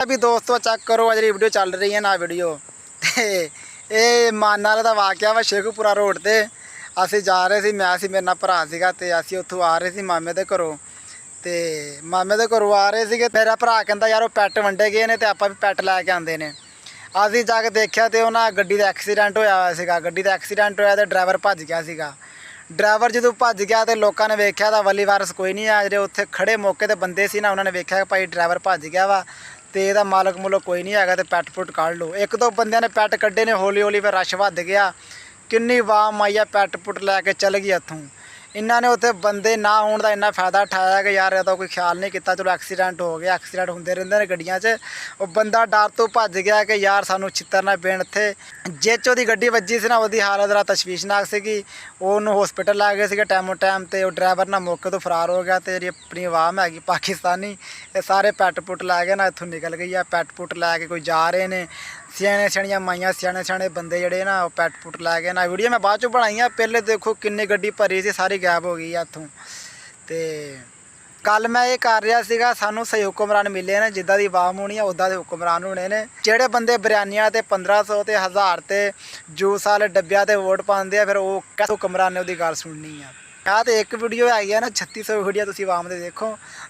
भी दोस्तों चेक करो अज वीडियो चल रही है ना वीडियो ये मान वाले का वाकया वा शेखपुरा रोड से असी जा रहे थे मैं मेरे ना भरा सीगा ते असी उत्थों आ रहे थे मामे के घरों तो मामे के घरों आ रहे थे मेरा भरा कहता यार वो पैट वंडे गए ने तो आप भी पैट लैके आते हैं। असी जाके देखा तो उन्हें गड्डी का एक्सीडेंट होया गड्डी का एक्सीडेंट होया तो ड्राइवर भज गया सीगा। ड्राइवर जो भज गया तो लोगों ने वेख्या तो वली वारस कोई नहीं आ जो उत्थे खड़े मौके ते बंदे सी ना उन्होंने वेख्या भाई ड्राइवर भज गया वा तो यदा मालक मुलक कोई नहीं है तो पैट पुट काढ़ लो। एक दो बंद ने पैट कड्ढे ने हौली हौली फिर रश वध गया किन्नी वाम आई पैट पुट लैके चल गई इत्थों। इन्होंने उत्थे बंदे ना होने का इन्ना फायदा उठाया कि यार यदा कोई ख्याल नहीं किया चलो एक्सीडेंट हो गया एक्सीडेंट होंदे रहंदे ने गड्डियां च। वो बंदा डर तो भज गया कि यार सानू छित्तर ना पेण इत्थे जिच ओहदी गड्डी वजी सी ना ओहदी हालत जरा तशवीशनाक सीगी। ओनू हॉस्पिटल लै गए सीगे टाइमों टाइम तो ड्राइवर ना मौके तो फरार हो गया तो जी अपनी आवाम हैगी पाकिस्तानी ये सारे पैट पुट लै गए ना इत्थों निकल गई है। पैट पुट लैके कोई जा रहे हैं सियाने सियाणियां माइयां सियाने सियाने बंदे जड़े ना पैट पुट लैके ना वीडियो मैं बाद चों बनाई पहले देखो किन्नी गड्डी भरी सी सारी गैप हो गई है इत्थों। तो कल मैं ये कर रहा सीगा सानू सही हुक्मरान मिले ने जिद्दां दी आवाम होनी है उद्दां दे हुक्मरान होने ने जेड़े बंदे बरियानियां ते 1500 ते 1000 ते जूस वाले डब्बिया ते वोट पाते हैं फिर वो कैसे हुक्मरान ने उसकी गल सुननी है। यहाँ तो एक वीडियो आई है ना 3600 वीडियो तुम आवाम दे देखो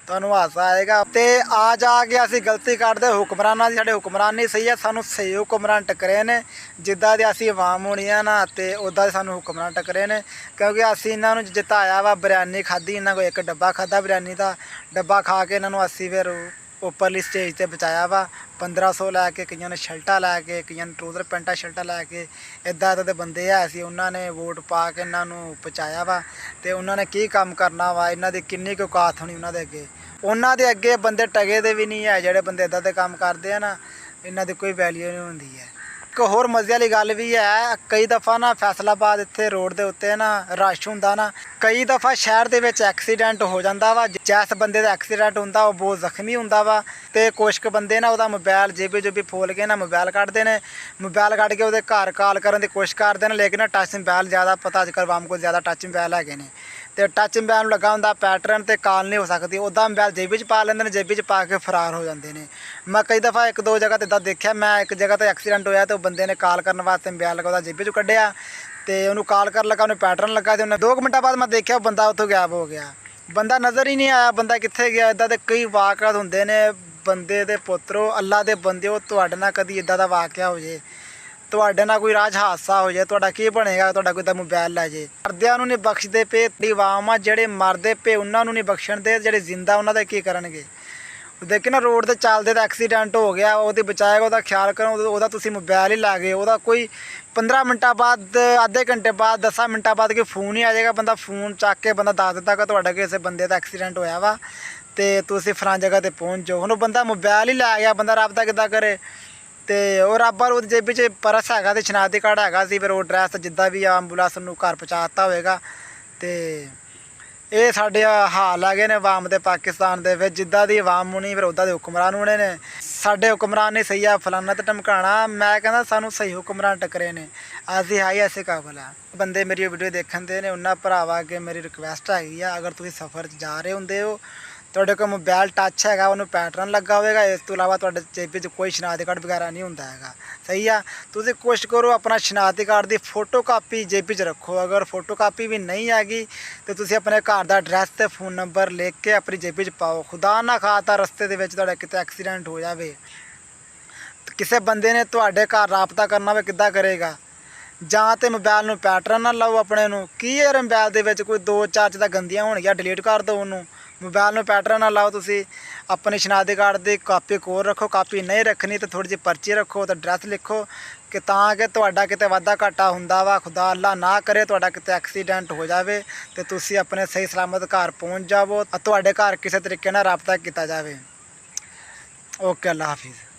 तो हासा आएगा। तो आ जाके असी गलती करते हुक्मराना की साढ़े हुक्मरान नहीं सही है सानू सही हुक्मरान टकरे ने जिद्दां दी असी आवाम होनी है ना तो उद्दां दे सानू हुक्मरान टकरे ने क्योंकि असी इन्हों जिताया वा बरियानी खाधी इन्हों को एक डब्बा खादा बरियानी का डब्बा खा के इन्हों असी फिर उपरली स्टेज पर बचाया वा 1500 लैके कई ने शर्टा लैके कई ने ट्रूजर पेंटा शर्टा लैके इदा इदा के बंदे है सी उन्होंने वोट पा के इन्हों पहुँचाया वा तो उन्होंने की काम करना वा इन्हों की किन्नी कुछ औकात होनी उन्होंने अगे बंदे टगे दे भी नहीं है जोड़े बंदे इदा के काम करते हैं ना इन्हों की कोई वैल्यू नहीं होंगी है। एक होर मजे वाली गल भी है कई दफ़ा ना फैसलाबाद इत्थे रोड के उत्ते ना रश हुंदा ना कई दफ़ा शहर दे विच एक्सीडेंट हो जाता वा जिस बंदे का एक्सीडेंट होंदा वो बहुत जख्मी होंदा वा तो कुछ बंदे ना वह मोबाइल जेबी जुबी फोल के ना मोबाइल कढ़ते हैं मोबाइल कढ़ के वो घर कॉल करने की कोशिश करते हैं लेकिन टच मोबाइल ज़्यादा पता अजकल वाम को ज़्यादा टच मोबाइल है तो टच मोबाइल लगा होंदा पैटर्न तो कॉल नहीं हो सकती उदा मोबाइल जेबी च पा लेंदे जेबी च पा के फरार हो जाते हैं। मैं कई दफ़ा एक दो जगह इदा देखा मैं एक जगह तो एक्सीडेंट होया तो बंदे ने कॉल करने वास्ते मोबाइल लगा जेबी चो कढ़िया तो उन्होंने कॉल कर लगा उन्हें पैटर्न लगा तो उन्हें 2 मिनट बाद मैं देखा बंदा उत्थों गायब हो गया बंदा नज़र ही नहीं आया बंदा कित्थे गया। इदा के कई वाक़यात होंदे ने बंदे दे पुत्रो अल्लाह दे बंदे तुहाडे नाल कदी इदा दा वाक़या हो जाए तुहाडे नाल कोई राज हादसा हो जाए तुहाडा की बनेगा तुहाडा कोई मोबाइल लै जाए। मरदियां नूं नहीं बख्शदे पे आवाम आ जेहड़े मरदे पे उन्हां नूं नहीं बख्शण दे जेहड़े जिंदा उन्हां दा की करनगे। देखिए ना रोड ते चलते तो एक्सीडेंट हो गया वो बचाएगा वह ख्याल करो वह तुम मोबाइल ही लै गए वह कोई 15 मिनटा बाद आधे घंटे बाद 10 मिनटा बाद कोई फोन ही आ जाएगा बंदा फोन चक के बंदा दस दिता कि तुहाडा किसी बंदे का एक्सीडेंट होया वा तो तुसीं फलां जगह पर पहुँच जाओ। हुण बंदा मोबाइल ही लै गया बंदा रब दा किद्दां करे तो वह रब वाल जेबी च परस है तो शनाख्ती कार्ड है फिर वो एड्रैस जिद्दां भी एंबूलेंस नूं घर पहुँचा दिता होएगा। तो ये साढ़े हाल है ने आवाम दे पाकिस्तान दे फिर जिद्दां दी आवाम होनी फिर उद्दां दे हुक्मरान होने ने साढ़े हुक्मरान नहीं सही है फलाना तो धमकाना मैं कहना सानू सही हुक्मरान टकरे ने असी है ही ऐसे काबल है। बंदे मेरी वीडियो देखन दे ने उन्होंने भरावा अगे मेरी रिक्वेस्ट हैगी है अगर तुम सफ़र जा रहे होंदे हो तुहाडे कोल मोबाइल टच है उन्होंने पैटर्न लगा होगा इस तो इलावा तुहाडे जेबी च कोई शनाख्ती कार्ड वगैरह नहीं होंदा हैगा सही है। तुसीं कोशिश करो अपना शनाख्ती कार्ड की फोटो कापी जेबी च रखो अगर फोटो कापी भी नहीं हैगी तो तुसीं अपने घर का एड्रैस ते फोन नंबर लिख के अपनी जेबी च पाओ खुदा ना खाता रस्ते दे विच तुहाडा किते एक्सीडेंट हो जाए किसी बंदे ने तुहाडे घर राबता करना होवे किद्दां करेगा जां तो मोबाइल नूं पैटर्न ना लाओ अपने नूं की यार मोबाइल दे विच कोई 2-4 चीज़ां गंदियां होणगियां डिलीट कर दो उन्होंने मोबाइल में पैटर्न ना लाओ तुसी अपने शनाख्ती कार्ड की कापी कोल रखो कापी नहीं रखनी तो थोड़ी जी पर्ची रखो तो एड्रैस लिखो कि ताकि तुहाडा किते वाधा घाटा हुंदा वा खुदा अल्लाह ना करे तुहाडा किते एक्सीडेंट हो जाए तो तुसी अपने सही सलामत घर पहुँच जाओ तुहाडे घर किसी तरीके नाल राबता किया जाए। ओके अल्लाह हाफिज़।